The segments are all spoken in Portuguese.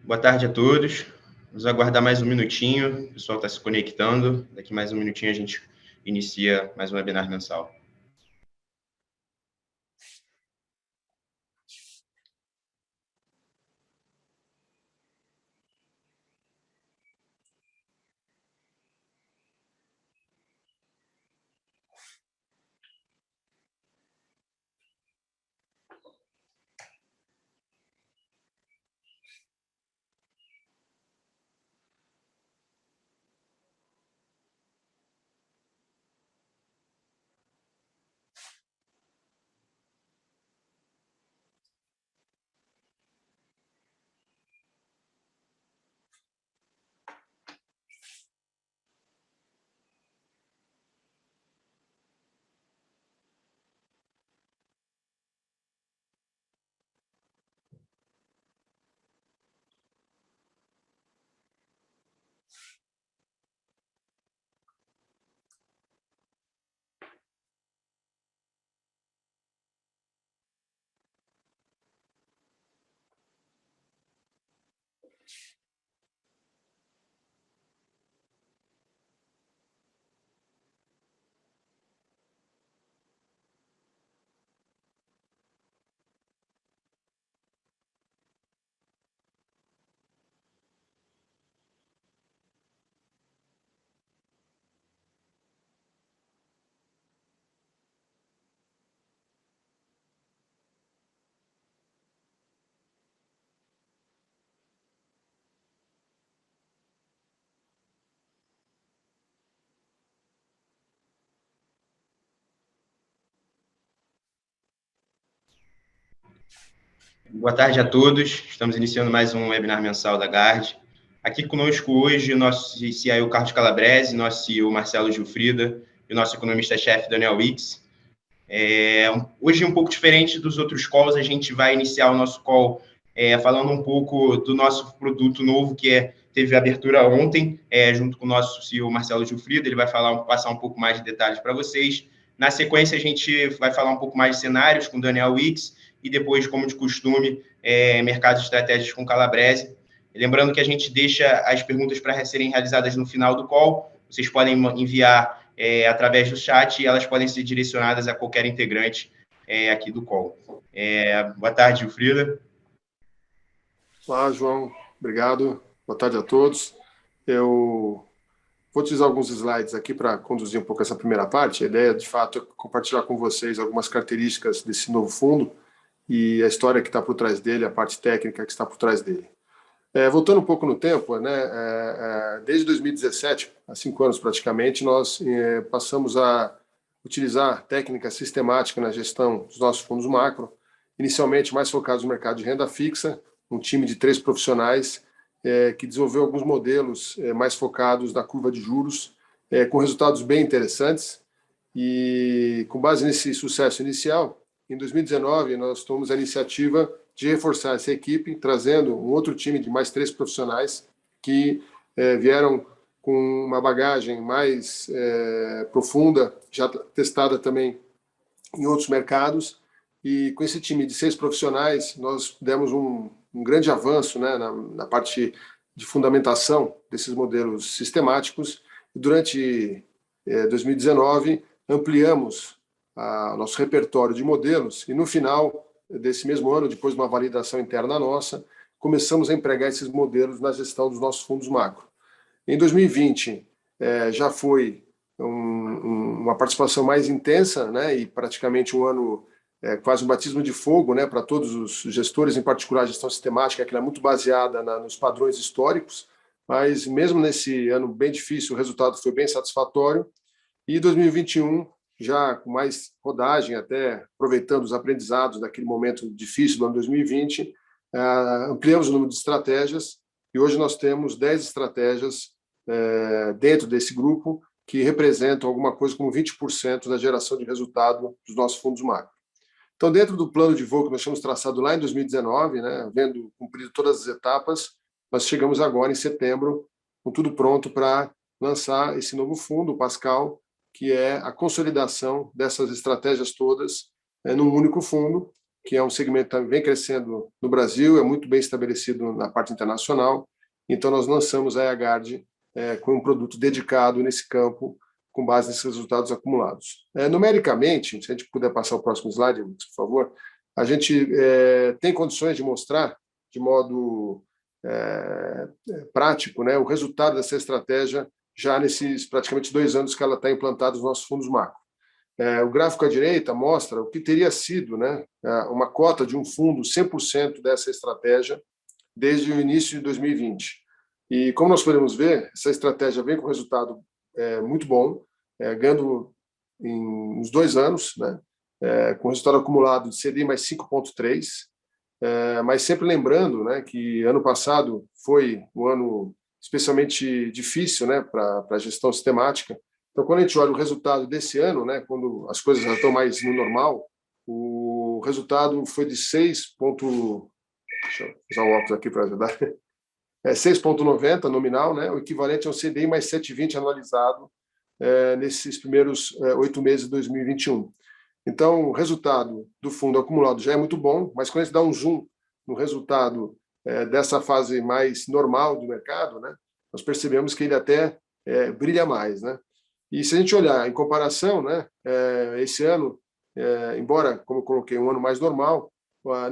Boa tarde a todos. Vamos aguardar mais um minutinho. O pessoal está se conectando. Daqui mais um minutinho a gente inicia mais um webinar mensal. Boa tarde a todos. Estamos iniciando mais um webinar mensal da GARD. Aqui conosco hoje o nosso CIO Carlos Calabrese, nosso CEO Marcelo Gilfrida e o nosso economista-chefe Daniel Wicks. Hoje, um pouco diferente dos outros calls, a gente vai iniciar o nosso call falando um pouco do nosso produto novo, que teve abertura ontem, junto com o nosso CEO Marcelo Gilfrida. Ele vai passar um pouco mais de detalhes para vocês. Na sequência, a gente vai falar um pouco mais de cenários com o Daniel Wicks e depois, como de costume, mercados estratégicos com Calabrese. Lembrando que a gente deixa as perguntas para serem realizadas no final do call. Vocês podem enviar através do chat e elas podem ser direcionadas a qualquer integrante aqui do call. Boa tarde, Gilfrida. Olá, João. Obrigado. Boa tarde a todos. Eu vou utilizar alguns slides aqui para conduzir um pouco essa primeira parte. A ideia, de fato, é compartilhar com vocês algumas características desse novo fundo e a história que está por trás dele, a parte técnica que está por trás dele. Voltando um pouco no tempo, desde 2017, há 5 anos praticamente, nós passamos a utilizar técnica sistemática na gestão dos nossos fundos macro, inicialmente mais focados no mercado de renda fixa, um time de 3 profissionais que desenvolveu alguns modelos mais focados na curva de juros, com resultados bem interessantes. E com base nesse sucesso inicial, em 2019, nós tomamos a iniciativa de reforçar essa equipe, trazendo um outro time de mais 3 profissionais que vieram com uma bagagem mais profunda, já testada também em outros mercados. E com esse time de 6 profissionais, nós demos um grande avanço, né, na parte de fundamentação desses modelos sistemáticos. E durante 2019, ampliamos nosso repertório de modelos e, no final desse mesmo ano, depois de uma validação interna nossa, começamos a empregar esses modelos na gestão dos nossos fundos macro. Em 2020, já foi uma participação mais intensa, né, e praticamente um ano quase um batismo de fogo, né, para todos os gestores, em particular a gestão sistemática, que é muito baseada nos padrões históricos, mas mesmo nesse ano bem difícil, o resultado foi bem satisfatório. E 2021, já com mais rodagem, até aproveitando os aprendizados daquele momento difícil do ano 2020, ampliamos o número de estratégias e hoje nós temos 10 estratégias dentro desse grupo que representam alguma coisa como 20% da geração de resultado dos nossos fundos macro. Então, dentro do plano de voo que nós tínhamos traçado lá em 2019, né, havendo cumprido todas as etapas, nós chegamos agora em setembro com tudo pronto para lançar esse novo fundo, o Pascal, que é a consolidação dessas estratégias todas num único fundo, que é um segmento que também vem crescendo no Brasil, é muito bem estabelecido na parte internacional. Então, nós lançamos a EAGARD com um produto dedicado nesse campo, com base nesses resultados acumulados. Numericamente, se a gente puder passar o próximo slide, por favor, a gente tem condições de mostrar, de modo prático, né, o resultado dessa estratégia já nesses praticamente 2 anos que ela está implantada nos nossos fundos macro. O gráfico à direita mostra o que teria sido, né, uma cota de um fundo 100% dessa estratégia desde o início de 2020. E como nós podemos ver, essa estratégia vem com resultado muito bom, ganhando em uns 2 anos, né, com resultado acumulado de CDI mais 5,3, mas sempre lembrando, né, que ano passado foi um ano especialmente difícil, né, para a gestão sistemática. Então, quando a gente olha o resultado desse ano, né, quando as coisas já estão mais no normal, o resultado foi de 6. Deixa eu usar o óculos aqui para ajudar. 6,90 nominal, né, o equivalente ao CDI mais 7,20 anualizado nesses primeiros 8 meses de 2021. Então, o resultado do fundo acumulado já é muito bom, mas quando a gente dá um zoom no resultado dessa fase mais normal do mercado, né, nós percebemos que ele até brilha mais, né? E se a gente olhar em comparação, né, esse ano, embora, como eu coloquei, um ano mais normal,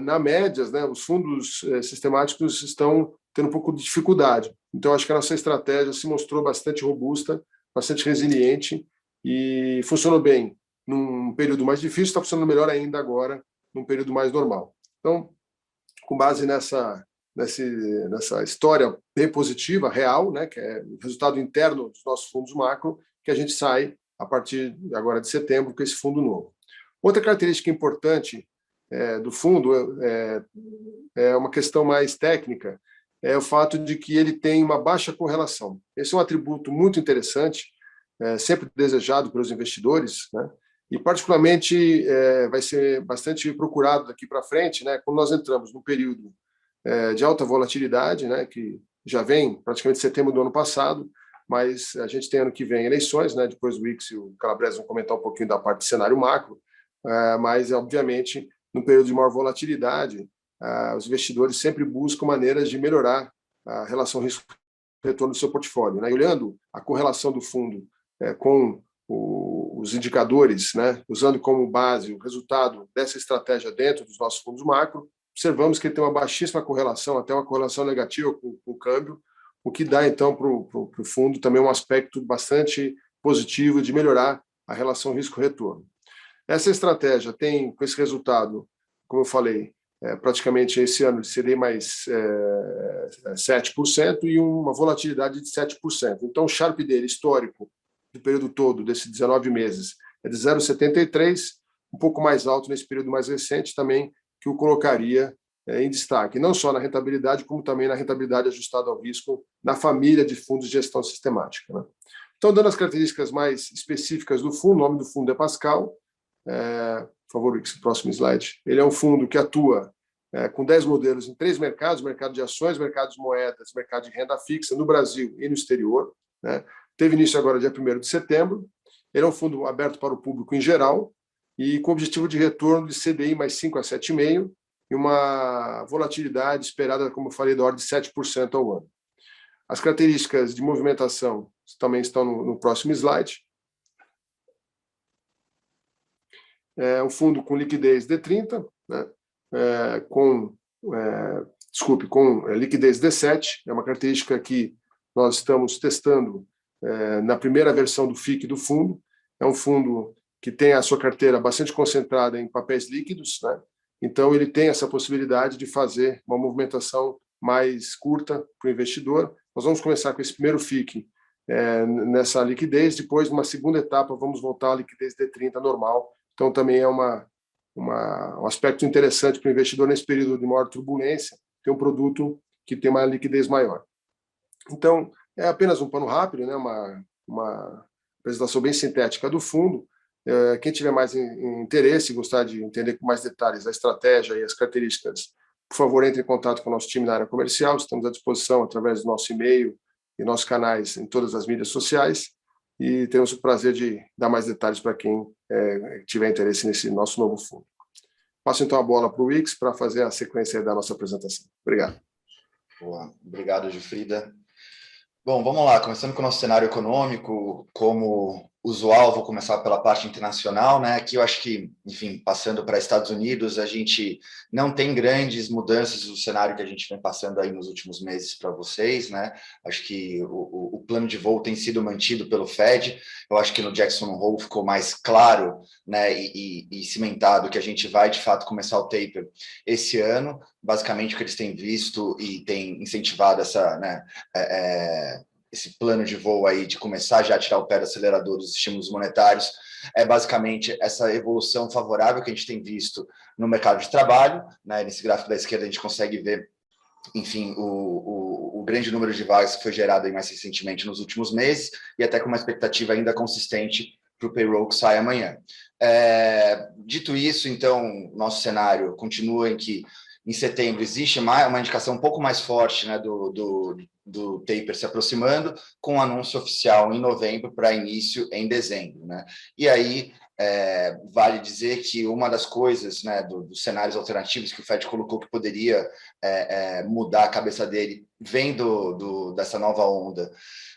na médias, né, os fundos sistemáticos estão tendo um pouco de dificuldade. Então, acho que a nossa estratégia se mostrou bastante robusta, bastante resiliente e funcionou bem num período mais difícil, está funcionando melhor ainda agora, num período mais normal. Então, com base nessa história bem positiva, real, né, que é o resultado interno dos nossos fundos macro, que a gente sai, a partir agora de setembro, com esse fundo novo. Outra característica importante do fundo é uma questão mais técnica, é o fato de que ele tem uma baixa correlação. Esse é um atributo muito interessante, sempre desejado pelos investidores, né? E, particularmente, vai ser bastante procurado daqui para frente, né, quando nós entramos num período de alta volatilidade, né, que já vem praticamente setembro do ano passado, mas a gente tem ano que vem eleições, né, depois o Ix e o Calabrese vão comentar um pouquinho da parte de cenário macro, mas, obviamente, no período de maior volatilidade, os investidores sempre buscam maneiras de melhorar a relação risco-retorno do seu portfólio, né? E olhando a correlação do fundo com os indicadores, né, usando como base o resultado dessa estratégia dentro dos nossos fundos macro, observamos que ele tem uma baixíssima correlação, até uma correlação negativa com o câmbio, o que dá, então, para o fundo também um aspecto bastante positivo de melhorar a relação risco-retorno. Essa estratégia tem, com esse resultado, como eu falei, praticamente esse ano de CDI mais 7% e uma volatilidade de 7%. Então, o Sharpe dele, histórico, do período todo, desses 19 meses, é de 0,73, um pouco mais alto nesse período mais recente também, que o colocaria em destaque, não só na rentabilidade, como também na rentabilidade ajustada ao risco na família de fundos de gestão sistemática, né? Então, dando as características mais específicas do fundo, o nome do fundo é Pascal, por favor, o próximo slide. Ele é um fundo que atua com 10 modelos em 3 mercados, mercado de ações, mercado de moedas, mercado de renda fixa, no Brasil e no exterior, né? Teve início agora dia 1º de setembro. Ele é um fundo aberto para o público em geral e com objetivo de retorno de CDI mais 5 a 7,5 e uma volatilidade esperada, como eu falei, da ordem de 7% ao ano. As características de movimentação também estão no próximo slide. É um fundo com liquidez D30, né? com liquidez D7, é uma característica que nós estamos testando na primeira versão do FIC do fundo. É um fundo que tem a sua carteira bastante concentrada em papéis líquidos, né? Então ele tem essa possibilidade de fazer uma movimentação mais curta para o investidor. Nós vamos começar com esse primeiro FIC nessa liquidez, depois, numa segunda etapa, vamos voltar à liquidez D30 normal. Então também é um aspecto interessante para o investidor nesse período de maior turbulência, ter um produto que tem uma liquidez maior. Então, é apenas um pano rápido, né? Uma apresentação bem sintética do fundo. Quem tiver mais interesse e gostar de entender com mais detalhes a estratégia e as características, por favor, entre em contato com o nosso time na área comercial. Estamos à disposição através do nosso e-mail e nossos canais em todas as mídias sociais. E teremos o prazer de dar mais detalhes para quem tiver interesse nesse nosso novo fundo. Passo então a bola para o Wix para fazer a sequência da nossa apresentação. Obrigado. Boa. Obrigado, Gilfrida. Bom, vamos lá, começando com o nosso cenário econômico, como usual, vou começar pela parte internacional, né? Aqui eu acho que, enfim, passando para Estados Unidos, a gente não tem grandes mudanças do cenário que a gente vem passando aí nos últimos meses para vocês, né? Acho que o plano de voo tem sido mantido pelo Fed, eu acho que no Jackson Hole ficou mais claro, né, e cimentado que a gente vai, de fato, começar o taper esse ano, basicamente o que eles têm visto e têm incentivado essa, né, esse plano de voo aí de começar já a tirar o pé do acelerador dos estímulos monetários, é basicamente essa evolução favorável que a gente tem visto no mercado de trabalho, né? Nesse gráfico da esquerda a gente consegue ver, enfim, o grande número de vagas que foi gerado aí mais recentemente nos últimos meses e até com uma expectativa ainda consistente para o payroll que sai amanhã. Dito isso, então, nosso cenário continua em que em setembro existe uma indicação um pouco mais forte, né, do taper se aproximando, com um anúncio oficial em novembro para início em dezembro, né? E aí vale dizer que uma das coisas, né, dos cenários alternativos que o Fed colocou que poderia mudar a cabeça dele vem dessa nova onda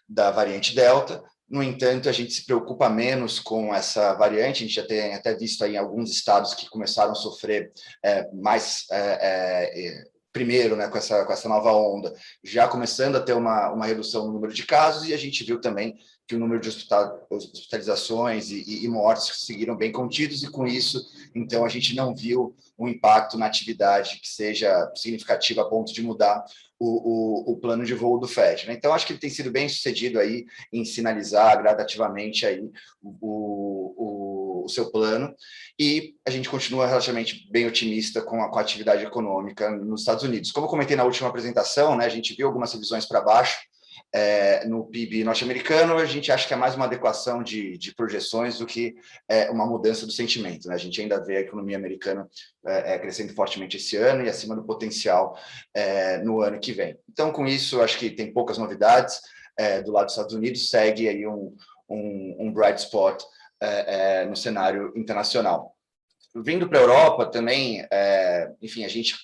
da variante Delta. No entanto, a gente se preocupa menos com essa variante, a gente já tem até visto aí em alguns estados que começaram a sofrer primeiro, né, com essa nova onda, já começando a ter uma redução no número de casos, e a gente viu também que o número de hospitalizações e mortes seguiram bem contidos, e com isso, então, a gente não viu um impacto na atividade que seja significativo a ponto de mudar o plano de voo do Fed, né? Então, acho que ele tem sido bem sucedido aí em sinalizar gradativamente aí o seu plano, e a gente continua relativamente bem otimista com a atividade econômica nos Estados Unidos. Como eu comentei na última apresentação, né, a gente viu algumas revisões para baixo no PIB norte-americano. A gente acha que é mais uma adequação de projeções do que uma mudança do sentimento, né? A gente ainda vê a economia americana crescendo fortemente esse ano e acima do potencial no ano que vem. Então, com isso, acho que tem poucas novidades. Do lado dos Estados Unidos, segue aí um bright spot no cenário internacional. Vindo para a Europa também, enfim, a gente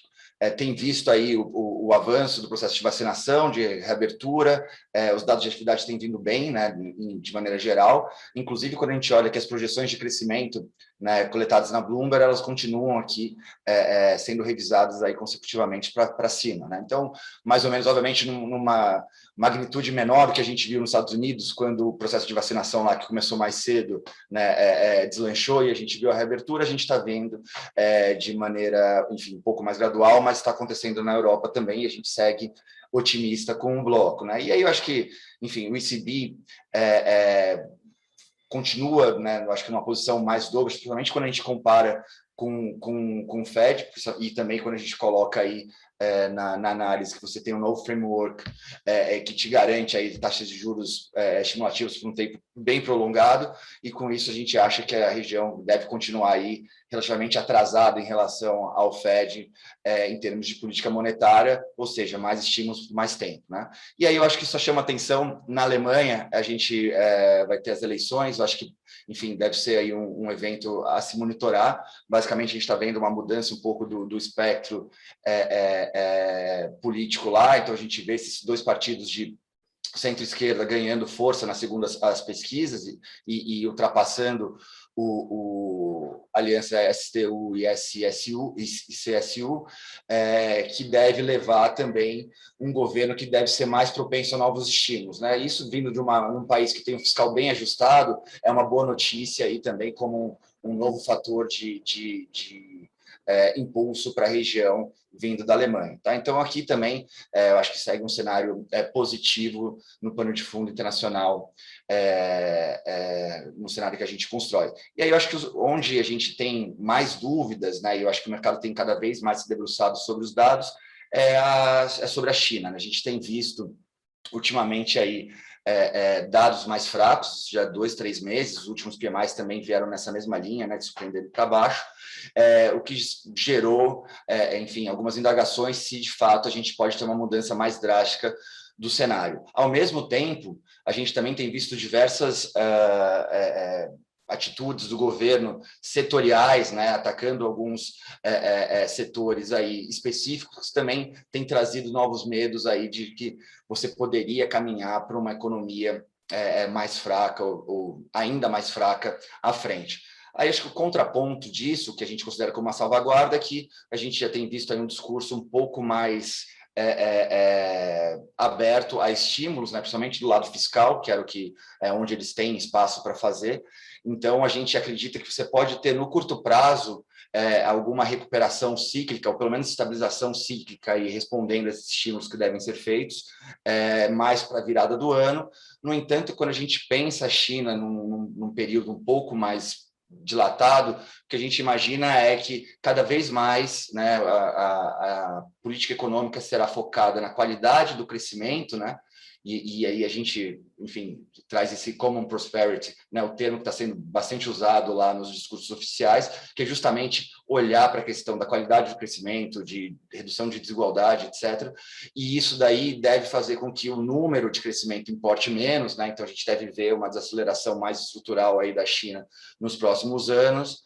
tem visto aí o avanço do processo de vacinação, de reabertura, os dados de atividade têm vindo bem, né, de maneira geral, inclusive quando a gente olha que as projeções de crescimento, né, coletadas na Bloomberg, elas continuam aqui sendo revisadas aí consecutivamente para cima, né? Então, mais ou menos, obviamente, numa magnitude menor do que a gente viu nos Estados Unidos, quando o processo de vacinação lá, que começou mais cedo, né, deslanchou e a gente viu a reabertura, a gente está vendo de maneira, enfim, um pouco mais gradual, mas está acontecendo na Europa também, e a gente segue otimista com o bloco, né? E aí eu acho que, enfim, o ECB continua, né, eu acho que numa posição mais dobra, principalmente quando a gente compara com o Fed, e também quando a gente coloca aí na análise que você tem um novo framework que te garante aí taxas de juros estimulativas por um tempo bem prolongado, e com isso a gente acha que a região deve continuar aí relativamente atrasada em relação ao Fed em termos de política monetária, ou seja, mais estímulos por mais tempo, né? E aí eu acho que isso chama atenção na Alemanha. A gente vai ter as eleições, eu acho que, enfim, deve ser aí um evento a se monitorar. Basicamente, a gente está vendo uma mudança um pouco do espectro político lá, então a gente vê esses dois partidos de centro-esquerda ganhando força nas segundas as pesquisas e ultrapassando a aliança STU e CSU, que deve levar também um governo que deve ser mais propenso a novos estímulos, né? Isso vindo de um país que tem um fiscal bem ajustado é uma boa notícia aí também, como um novo fator de impulso para a região vindo da Alemanha, tá? Então aqui também eu acho que segue um cenário positivo no pano de fundo internacional, no cenário que a gente constrói. E aí eu acho que onde a gente tem mais dúvidas, né, e eu acho que o mercado tem cada vez mais se debruçado sobre os dados, é sobre a China, né? A gente tem visto ultimamente aí dados mais fracos, já 2, 3 meses, os últimos PMIs também vieram nessa mesma linha, né, de surpreender para baixo, o que gerou, enfim, algumas indagações se de fato a gente pode ter uma mudança mais drástica do cenário. Ao mesmo tempo, a gente também tem visto diversas atitudes do governo setoriais, né, atacando alguns setores aí específicos, também tem trazido novos medos aí de que você poderia caminhar para uma economia mais fraca ou ainda mais fraca à frente. Aí acho que o contraponto disso, que a gente considera como uma salvaguarda, é que a gente já tem visto aí um discurso um pouco mais aberto a estímulos, né, principalmente do lado fiscal, que era o que onde eles têm espaço para fazer. Então, a gente acredita que você pode ter, no curto prazo, alguma recuperação cíclica, ou pelo menos estabilização cíclica, e respondendo a esses estímulos que devem ser feitos, mais para a virada do ano. No entanto, quando a gente pensa a China num período um pouco mais dilatado, o que a gente imagina é que cada vez mais, né, a política econômica será focada na qualidade do crescimento, né? E aí a gente, enfim, traz esse common prosperity, né, o termo que está sendo bastante usado lá nos discursos oficiais, que é justamente olhar para a questão da qualidade do crescimento, de redução de desigualdade, etc. E isso daí deve fazer com que o número de crescimento importe menos, né? Então a gente deve ver uma desaceleração mais estrutural aí da China nos próximos anos,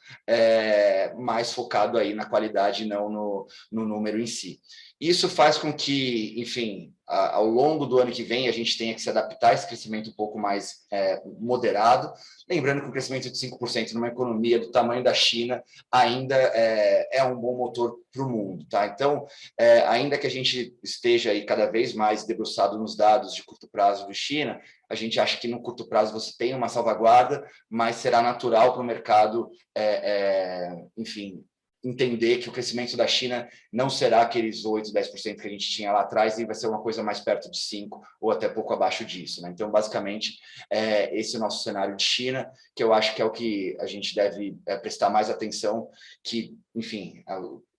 mais focado aí na qualidade e não no número em si. Isso faz com que, enfim, ao longo do ano que vem, a gente tenha que se adaptar a esse crescimento um pouco mais moderado. Lembrando que o crescimento de 5% numa economia do tamanho da China ainda é um bom motor para o mundo. Tá? Então, ainda que a gente esteja aí cada vez mais debruçado nos dados de curto prazo do China, a gente acha que no curto prazo você tem uma salvaguarda, mas será natural para o mercado, enfim, entender que o crescimento da China não será aqueles 8%, 10% que a gente tinha lá atrás, e vai ser uma coisa mais perto de 5% ou até pouco abaixo disso. Né? Então, basicamente, esse é o nosso cenário de China, que eu acho que é o que a gente deve prestar mais atenção, que, enfim,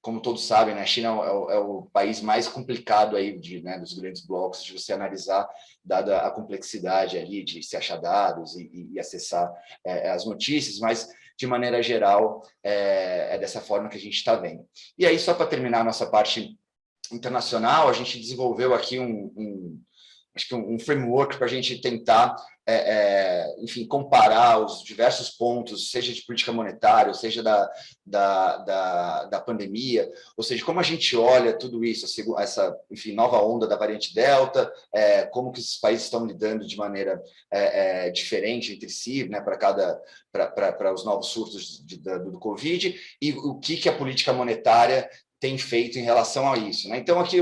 como todos sabem, né, a China é o país mais complicado aí dos grandes blocos de você analisar, dada a complexidade ali de se achar dados e acessar as notícias, mas de maneira geral, é dessa forma que a gente está vendo. E aí, só para terminar a nossa parte internacional, a gente desenvolveu aqui acho que um framework para a gente tentar, enfim, comparar os diversos pontos, seja de política monetária, seja da pandemia, ou seja, como a gente olha tudo isso, essa, enfim, nova onda da variante Delta, como que esses países estão lidando de maneira diferente entre si, né, para os novos surtos do Covid, e o que a política monetária tem feito em relação a isso, né? Então aqui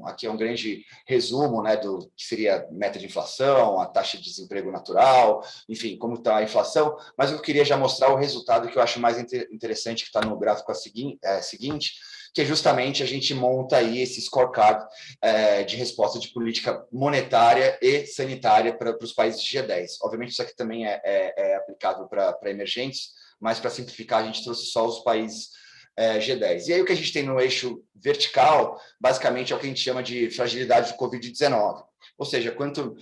aqui é um grande resumo, né, do que seria a meta de inflação, a taxa de desemprego natural, enfim, como está a inflação. Mas eu queria já mostrar o resultado que eu acho mais interessante, que está no gráfico seguinte, que é justamente a gente monta aí esse scorecard de resposta de política monetária e sanitária para os países G10. Obviamente isso aqui também é aplicável para emergentes, mas para simplificar a gente trouxe só os países G10. E aí o que a gente tem no eixo vertical, basicamente, é o que a gente chama de fragilidade do Covid-19. Ou seja, quanto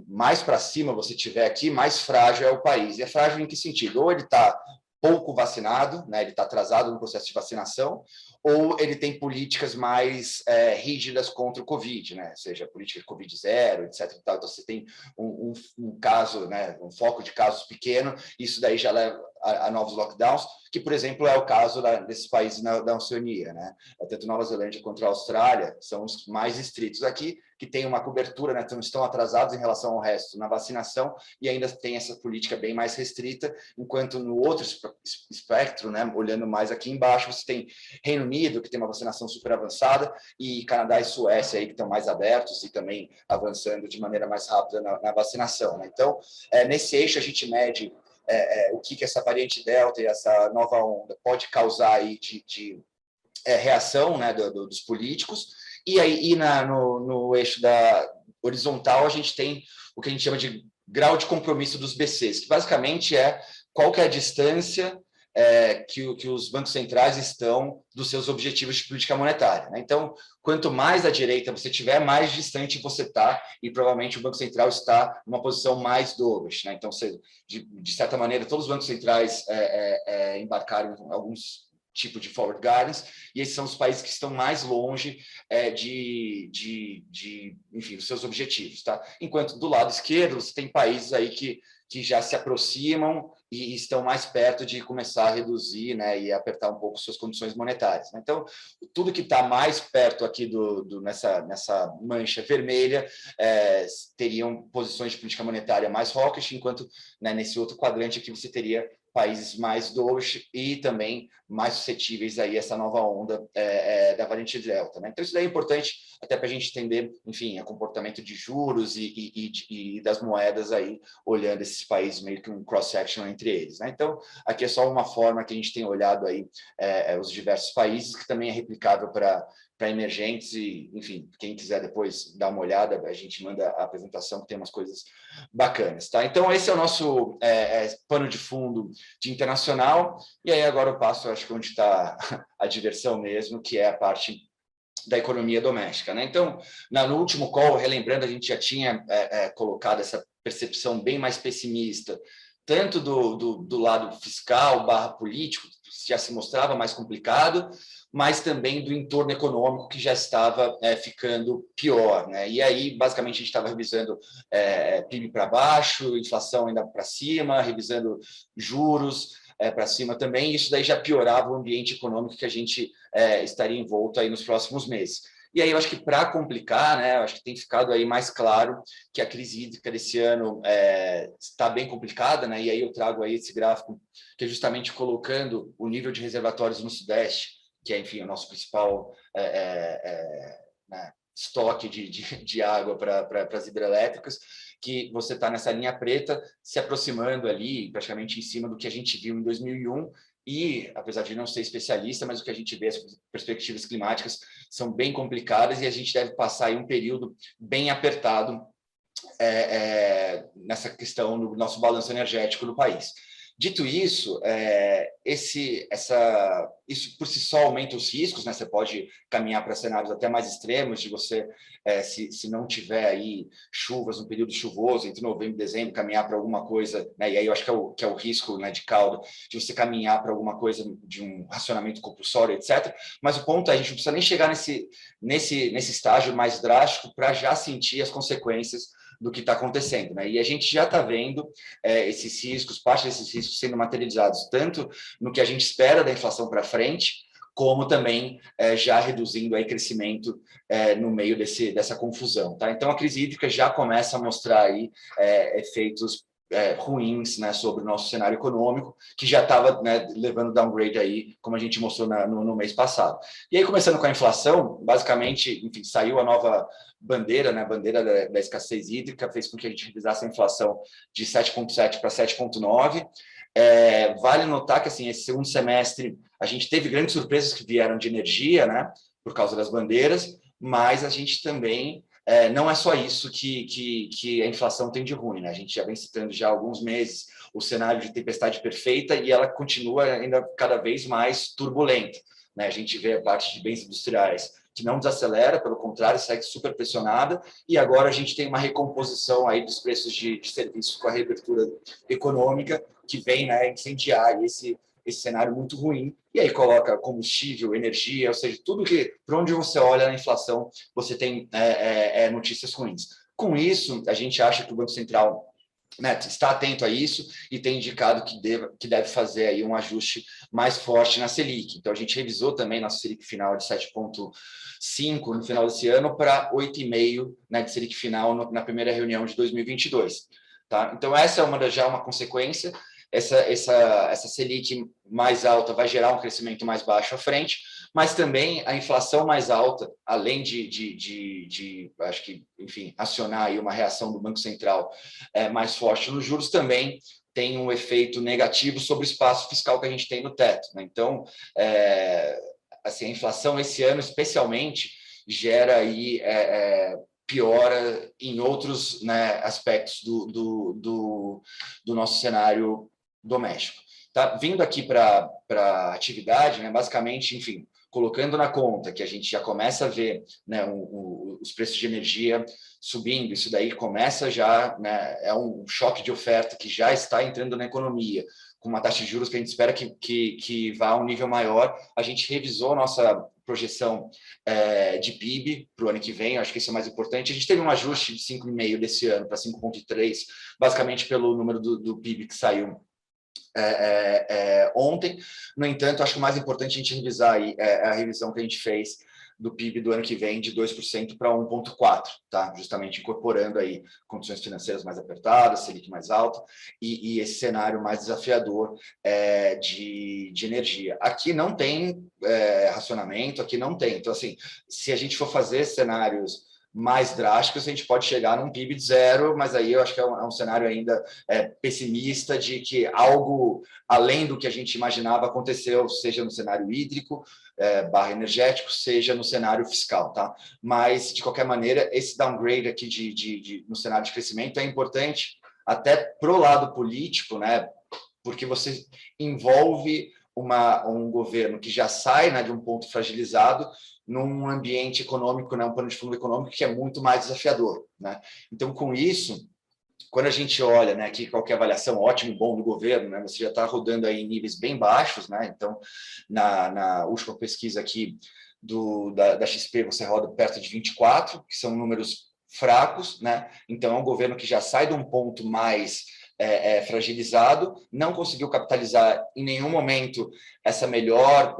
mais para cima você tiver aqui, mais frágil é o país. E é frágil em que sentido? Ou ele está pouco vacinado, né, ele está atrasado no processo de vacinação, ou ele tem políticas mais rígidas contra o Covid, né? Ou seja, política de Covid zero, etc. Então você tem um caso, né, um foco de casos pequeno, isso daí já leva a novos lockdowns, que, por exemplo, é o caso desses países da Oceania, né? Tanto Nova Zelândia quanto a Austrália são os mais estritos aqui, que têm uma cobertura, né? Então estão atrasados em relação ao resto na vacinação e ainda tem essa política bem mais restrita, enquanto no outro espectro, né, olhando mais aqui embaixo, você tem Reino Unido, que tem uma vacinação super avançada, e Canadá e Suécia, aí, que estão mais abertos e também avançando de maneira mais rápida na vacinação. Né? Então, nesse eixo, a gente mede o que essa variante Delta e essa nova onda pode causar aí de reação, né, dos políticos, e aí no eixo da horizontal a gente tem o que a gente chama de grau de compromisso dos BCs, que basicamente qual que é a distância que os bancos centrais estão dos seus objetivos de política monetária. Né? Então, quanto mais à direita você tiver, mais distante você está, e provavelmente o Banco Central está numa posição mais dovish. Né? Então, de certa maneira, todos os bancos centrais embarcaram alguns tipo de forward guidance, e esses são os países que estão mais longe enfim, dos seus objetivos, tá? Enquanto do lado esquerdo você tem países aí que já se aproximam e estão mais perto de começar a reduzir, né, e apertar um pouco suas condições monetárias. Então, tudo que está mais perto aqui nessa mancha vermelha teriam posições de política monetária mais hawkish, enquanto, né, nesse outro quadrante aqui você teria países mais dovish e também mais suscetíveis aí a essa nova onda da variante Delta, né? Então, isso daí é importante até para a gente entender, enfim, o comportamento de juros e das moedas aí, olhando esses países meio que um cross-section entre eles, né? Então, aqui é só uma forma que a gente tem olhado aí os diversos países, que também é replicável para emergentes e, enfim, quem quiser depois dar uma olhada, a gente manda a apresentação que tem umas coisas bacanas, tá? Então, esse é o nosso pano de fundo de internacional, e aí agora eu passo, acho que onde está a diversão mesmo, que é a parte da economia doméstica, né? Então, no último call, relembrando, a gente já tinha colocado essa percepção bem mais pessimista, tanto do lado fiscal / político, que já se mostrava mais complicado, mas também do entorno econômico, que já estava ficando pior, né? E aí, basicamente, a gente estava revisando PIB para baixo, inflação ainda para cima, revisando juros para cima também, e isso daí já piorava o ambiente econômico que a gente estaria envolto aí nos próximos meses. E aí eu acho que, para complicar, né, eu acho que tem ficado aí mais claro que a crise hídrica desse ano está bem complicada, né? E aí eu trago aí esse gráfico que é justamente colocando o nível de reservatórios no Sudeste, que é, enfim, o nosso principal né, estoque de água para as hidrelétricas, que você está nessa linha preta, se aproximando ali, praticamente em cima do que a gente viu em 2001, e, apesar de não ser especialista, mas o que a gente vê, as perspectivas climáticas são bem complicadas, e a gente deve passar aí um período bem apertado nessa questão do nosso balanço energético do país. Dito isso, isso por si só aumenta os riscos, né? Você pode caminhar para cenários até mais extremos, de você, se não tiver aí chuvas no período chuvoso, entre novembro e dezembro, caminhar para alguma coisa, né? E aí eu acho que é o risco, né, de cauda, de você caminhar para alguma coisa de um racionamento compulsório, etc. Mas o ponto é, a gente não precisa nem chegar nesse estágio mais drástico para já sentir as consequências do que está acontecendo, né? E a gente já está vendo esses riscos, parte desses riscos sendo materializados tanto no que a gente espera da inflação para frente, como também já reduzindo aí crescimento no meio dessa confusão, tá? Então a crise hídrica já começa a mostrar aí efeitos ruins, né, sobre o nosso cenário econômico, que já estava, né, levando downgrade aí, como a gente mostrou no mês passado. E aí, começando com a inflação, basicamente, enfim, saiu a nova bandeira, né, a bandeira da escassez hídrica, fez com que a gente revisasse a inflação de 7,7 para 7,9. Vale notar que, assim, esse segundo semestre a gente teve grandes surpresas que vieram de energia, né, por causa das bandeiras, mas a gente também não é só isso que a inflação tem de ruim, né? A gente já vem citando já há alguns meses o cenário de tempestade perfeita, e ela continua ainda cada vez mais turbulenta, né? A gente vê a parte de bens industriais que não desacelera, pelo contrário, segue super pressionada, e agora a gente tem uma recomposição aí dos preços de serviços com a reabertura econômica, que vem, né, incendiar esse cenário muito ruim, e aí coloca combustível, energia, ou seja, tudo que, por onde você olha na inflação, você tem notícias ruins. Com isso, a gente acha que o Banco Central, né, está atento a isso e tem indicado que deve fazer aí um ajuste mais forte na Selic. Então, a gente revisou também nossa Selic final de 7,5 no final desse ano para 8,5, né, de Selic final na primeira reunião de 2022. Tá? Então, essa é já uma consequência. Essa Selic mais alta vai gerar um crescimento mais baixo à frente, mas também a inflação mais alta, além de acho que, enfim, acionar aí uma reação do Banco Central mais forte nos juros, também tem um efeito negativo sobre o espaço fiscal que a gente tem no teto, né? Então, assim, a inflação esse ano, especialmente, gera aí piora em outros, né, aspectos do nosso cenário doméstico. Tá? Vindo aqui para a atividade, né, basicamente, enfim, colocando na conta que a gente já começa a ver, né, os preços de energia subindo, isso daí começa já, né, é um choque de oferta que já está entrando na economia, com uma taxa de juros que a gente espera que vá a um nível maior. A gente revisou nossa projeção de PIB para o ano que vem, eu acho que isso é mais importante. A gente teve um ajuste de 5,5 desse ano para 5,3, basicamente pelo número do PIB que saiu ontem. No entanto, acho que o mais importante a gente revisar aí é a revisão que a gente fez do PIB do ano que vem de 2% para 1,4%, tá? Justamente incorporando aí condições financeiras mais apertadas, Selic mais alta e esse cenário mais desafiador de energia. Aqui não tem racionamento, aqui não tem. Então, assim, se a gente for fazer cenários mais drásticos, a gente pode chegar num PIB de zero, mas aí eu acho que é um cenário ainda pessimista de que algo além do que a gente imaginava aconteceu, seja no cenário hídrico, barra energético, seja no cenário fiscal, tá? Mas, de qualquer maneira, esse downgrade aqui no cenário de crescimento é importante até pro lado político, né? Porque você envolve um governo que já sai, né, de um ponto fragilizado num ambiente econômico, né, um pano de fundo econômico que é muito mais desafiador, né? Então, com isso, quando a gente olha, né, aqui qualquer avaliação ótimo e bom do governo, né, você já está rodando aí em níveis bem baixos, né? Então, na última pesquisa aqui da XP, você roda perto de 24, que são números fracos, né? Então, é um governo que já sai de um ponto mais fragilizado, não conseguiu capitalizar em nenhum momento essa melhor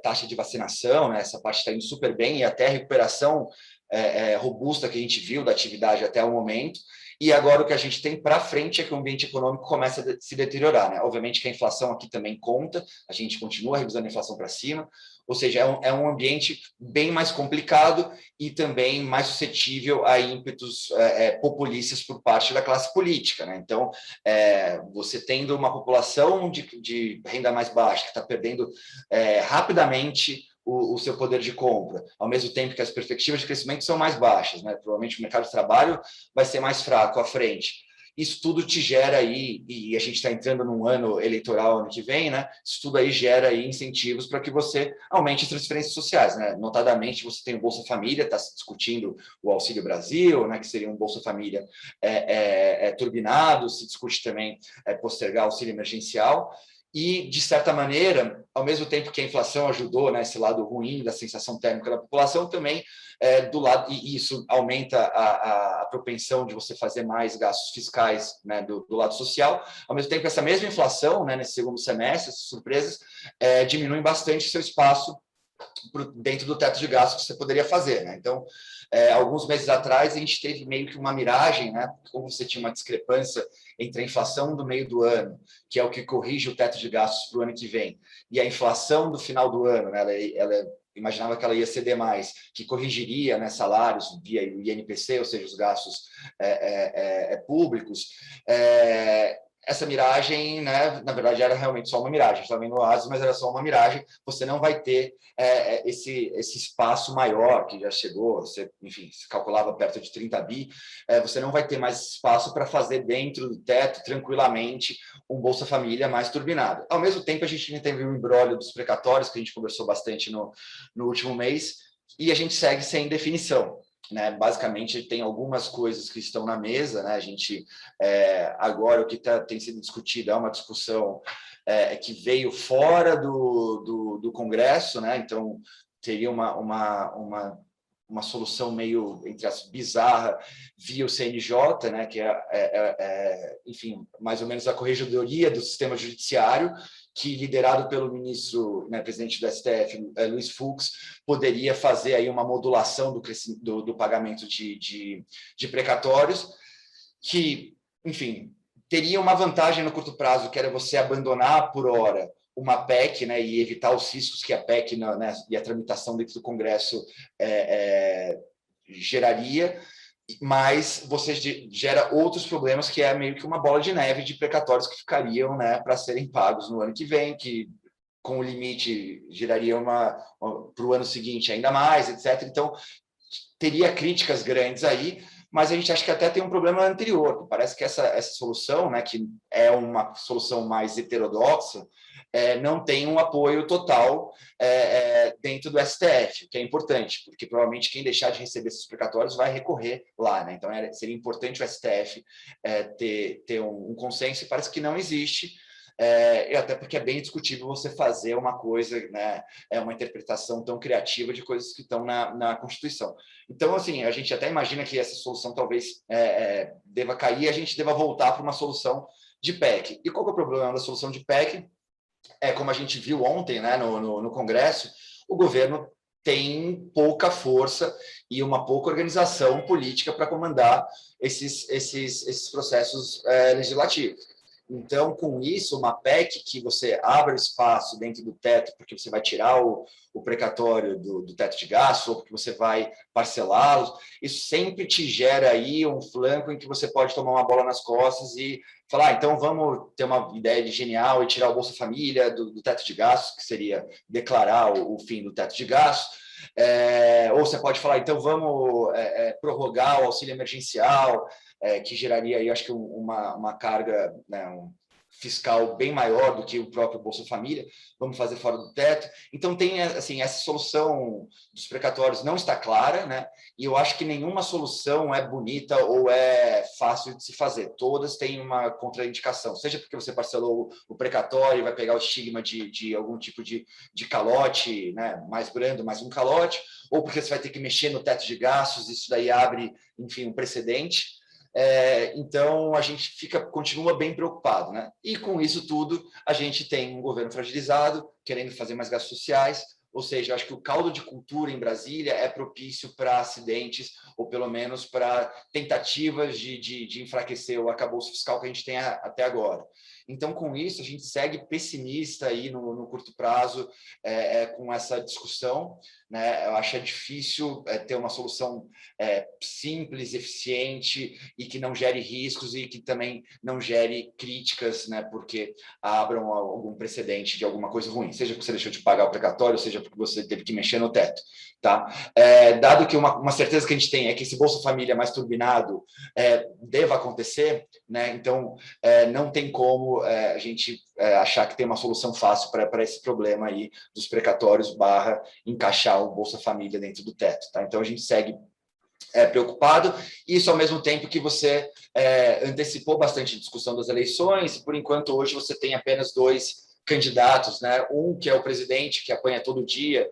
taxa de vacinação, né? Essa parte está indo super bem e até a recuperação robusta que a gente viu da atividade até o momento. E agora o que a gente tem para frente é que o ambiente econômico começa a se deteriorar, né? Obviamente que a inflação aqui também conta, a gente continua revisando a inflação para cima, ou seja, é um ambiente bem mais complicado e também mais suscetível a ímpetos populistas por parte da classe política, né? Então, você tendo uma população de renda mais baixa que está perdendo rapidamente o seu poder de compra, ao mesmo tempo que as perspectivas de crescimento são mais baixas, né? Provavelmente o mercado de trabalho vai ser mais fraco à frente. Isso tudo te gera aí, e a gente está entrando num ano eleitoral ano que vem, né? Isso tudo aí gera aí incentivos para que você aumente as transferências sociais, né? Notadamente, você tem o Bolsa Família, está se discutindo o Auxílio Brasil, né? Que seria um Bolsa Família turbinado, se discute também postergar o auxílio emergencial. E, de certa maneira, ao mesmo tempo que a inflação ajudou, né, esse lado ruim da sensação térmica da população, também do lado, e isso aumenta a propensão de você fazer mais gastos fiscais, né, do lado social, ao mesmo tempo que essa mesma inflação, né, nesse segundo semestre, essas surpresas, diminuem bastante seu espaço dentro do teto de gastos que você poderia fazer, né? Então, alguns meses atrás, a gente teve meio que uma miragem, né? Como você tinha uma discrepância entre a inflação do meio do ano, que é o que corrige o teto de gastos para o ano que vem, e a inflação do final do ano, né? Ela imaginava que ela ia ceder mais, que corrigiria, né, salários via o INPC, ou seja, os gastos públicos. Essa miragem, né, na verdade, era realmente só uma miragem. A gente estava vendo o oásis, mas era só uma miragem. Você não vai ter esse espaço maior que já chegou, você, enfim, se calculava perto de 30 bi, você não vai ter mais espaço para fazer dentro do teto, tranquilamente, um Bolsa Família mais turbinado. Ao mesmo tempo, a gente teve o imbróglio dos precatórios, que a gente conversou bastante no último mês, e a gente segue sem definição. Né, basicamente tem algumas coisas que estão na mesa, né? A gente agora o que tem sido discutido é uma discussão que veio fora do Congresso, né? Então teria uma solução meio, entre as bizarra, via o CNJ, né? Que enfim, mais ou menos a corregedoria do sistema judiciário, que, liderado pelo ministro, né, presidente do STF, Luiz Fux, poderia fazer aí uma modulação do pagamento de precatórios, que, enfim, teria uma vantagem no curto prazo, que era você abandonar por hora uma PEC, né, e evitar os riscos que a PEC, né, e a tramitação dentro do Congresso geraria, mas você gera outros problemas, que é meio que uma bola de neve de precatórios que ficariam, né, para serem pagos no ano que vem, que com o limite geraria para o ano seguinte ainda mais, etc. Então, teria críticas grandes aí, mas a gente acha que até tem um problema anterior. Parece que essa solução, né, que é uma solução mais heterodoxa, não tem um apoio total dentro do STF, que é importante, porque provavelmente quem deixar de receber esses precatórios vai recorrer lá, né? Então seria importante o STF ter um consenso, e parece que não existe. e até porque é bem discutível você fazer uma coisa, né, uma interpretação tão criativa de coisas que estão na Constituição. Então, assim, a gente até imagina que essa solução talvez deva cair, a gente deva voltar para uma solução de PEC. E qual que é o problema da solução de PEC? Como a gente viu ontem, né, no Congresso, o governo tem pouca força e uma pouca organização política para comandar esses processos legislativos. Então, com isso, uma PEC que você abre espaço dentro do teto, porque você vai tirar o precatório do teto de gastos, ou porque você vai parcelá-los, isso sempre te gera aí um flanco em que você pode tomar uma bola nas costas e falar, então vamos ter uma ideia de genial e tirar o Bolsa Família do teto de gastos, que seria declarar o fim do teto de gastos. Ou você pode falar, então vamos prorrogar o auxílio emergencial, que geraria aí, acho que uma carga, né, fiscal bem maior do que o próprio Bolsa Família, vamos fazer fora do teto. Então, tem, assim, essa solução dos precatórios não está clara, né? E eu acho que nenhuma solução é bonita ou é fácil de se fazer. Todas têm uma contraindicação, seja porque você parcelou o precatório e vai pegar o estigma de algum tipo de calote, né? Mais brando, mais um calote, ou porque você vai ter que mexer no teto de gastos, isso daí abre, enfim, um precedente. Então, a gente continua bem preocupado, né? E com isso tudo, a gente tem um governo fragilizado, querendo fazer mais gastos sociais, ou seja, eu acho que o caldo de cultura em Brasília é propício para acidentes, ou pelo menos para tentativas de enfraquecer o arcabouço fiscal que a gente tem até agora. Então, com isso, a gente segue pessimista aí no curto prazo com essa discussão, né? Eu acho difícil ter uma solução simples, eficiente e que não gere riscos e que também não gere críticas, né? Porque abram algum precedente de alguma coisa ruim, seja porque você deixou de pagar o precatório, seja porque você teve que mexer no teto, tá? Dado que uma certeza que a gente tem é que esse Bolsa Família mais turbinado deva acontecer, né? Então, não tem como a gente achar que tem uma solução fácil para esse problema aí dos precatórios / encaixar o Bolsa Família dentro do teto, tá? Então, a gente segue preocupado, isso ao mesmo tempo que você antecipou bastante a discussão das eleições, e por enquanto hoje você tem apenas 2 candidatos, né? Um que é o presidente, que apanha todo dia,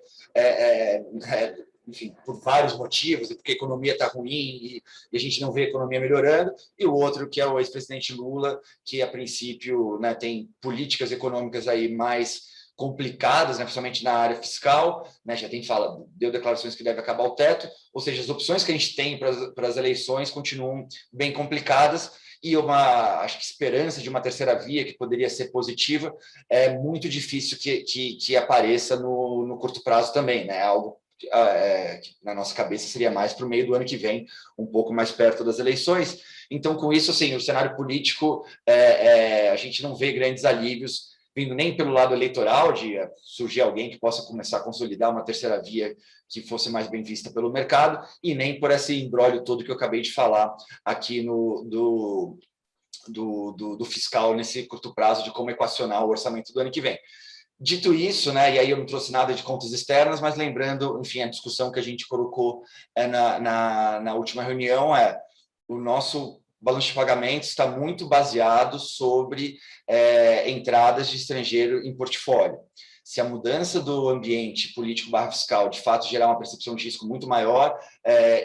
enfim, por vários motivos, porque a economia está ruim e a gente não vê a economia melhorando, e o outro que é o ex-presidente Lula, que a princípio, né, tem políticas econômicas aí mais complicadas, né, principalmente na área fiscal, né, já deu declarações que deve acabar o teto, ou seja, as opções que a gente tem para as eleições continuam bem complicadas, e acho que esperança de uma terceira via que poderia ser positiva é muito difícil que apareça no curto prazo também, né? Algo que na nossa cabeça seria mais para o meio do ano que vem, um pouco mais perto das eleições. Então, com isso, assim, o cenário político, a gente não vê grandes alívios vindo nem pelo lado eleitoral, de surgir alguém que possa começar a consolidar uma terceira via que fosse mais bem vista pelo mercado, e nem por esse imbróglio todo que eu acabei de falar aqui do fiscal nesse curto prazo, de como equacionar o orçamento do ano que vem. Dito isso, né, e aí eu não trouxe nada de contas externas, mas lembrando, enfim, a discussão que a gente colocou na última reunião o nosso balanço de pagamentos está muito baseado sobre entradas de estrangeiro em portfólio. Se a mudança do ambiente político / fiscal de fato gerar uma percepção de risco muito maior,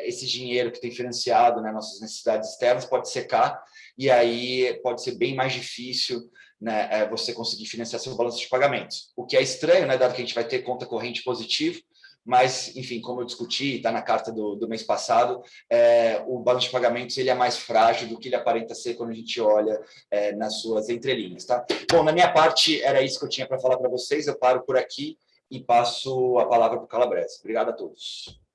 esse dinheiro que tem financiado, né, nossas necessidades externas pode secar, e aí pode ser bem mais difícil, né, você conseguir financiar seu balanço de pagamentos. O que é estranho, né, dado que a gente vai ter conta corrente positivo, mas, enfim, como eu discuti, está na carta do mês passado, o balanço de pagamentos ele é mais frágil do que ele aparenta ser quando a gente olha nas suas entrelinhas. Tá? Bom, na minha parte, era isso que eu tinha para falar para vocês. Eu paro por aqui e passo a palavra para o Calabrese. Obrigado a todos.